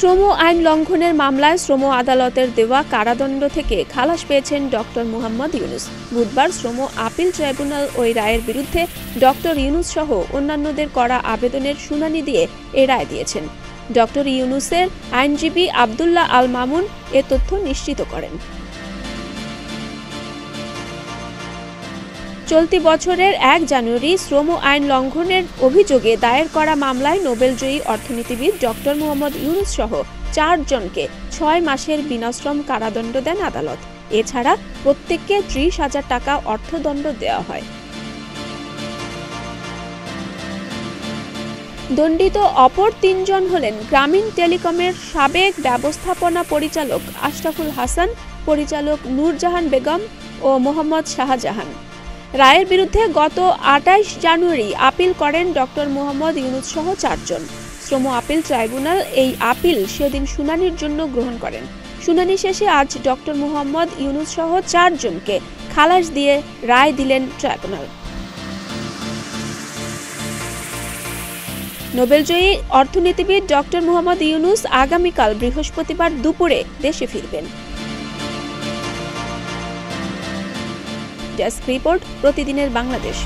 শ্রম আইন লঙ্ঘনের মামলায় শ্রম আদালতের দেওয়া কারাদণ্ড থেকে খালাস পেয়েছেন ডক্টর মুহাম্মদ ইউনুস। বুধবার শ্রম আপিল ট্রাইব্যুনাল ওই রায়ের বিরুদ্ধে ডক্টর ইউনুস সহ অন্যান্যদের করা আবেদনের শুনানি দিয়ে এ রায় দিয়েছেন। ডক্টর ইউনুসের আইনজীবী আব্দুল্লাহ আল মামুন এ তথ্য নিশ্চিত করেন। চলতি বছরের ১ জানুয়ারি শ্রম আইন লঙ্ঘনের অভিযোগে দায়ের করা মামলায় নোবেলজয়ী অর্থনীতিবিদ ডক্টর মুহাম্মদ ইউনুস সহ ৪ জনকে ৬ মাসের বিনাশ্রম কারাদণ্ড দেন আদালত। এছাড়া প্রত্যেককে ৩০,০০০ টাকা অর্থদণ্ড দেওয়া হয়। দণ্ডিত অপর ৩ জন হলেন গ্রামীণ টেলিকমের সাবেক ব্যবস্থাপনা পরিচালক আশরাফুল হাসান, পরিচালক নূরজাহান বেগম ও মোহাম্মদ শাহজাহান। রায়ের বিরুদ্ধে গত ২৮ জানুয়ারি আপিল করেন ডক্টর মুহাম্মদ ইউনুস সহ ৪ জন। শ্রম আপিল ট্রাইব্যুনাল এই আপিল সেদিন শুনানির জন্য গ্রহণ করেন। শুনানি শেষে আজ ডক্টর মুহাম্মদ ইউনুস সহ ৪ জনকে খালাস দিয়ে রায় দিলেন ট্রাইব্যুনাল। নোবেলজয়ী অর্থনীতিবিদ ডক্টর মুহাম্মদ ইউনুস আগামীকাল বৃহস্পতিবার দুপুরে দেশে ফিরবেন। ডেস্ক রিপোর্ট, প্রতিদিনের বাংলাদেশ।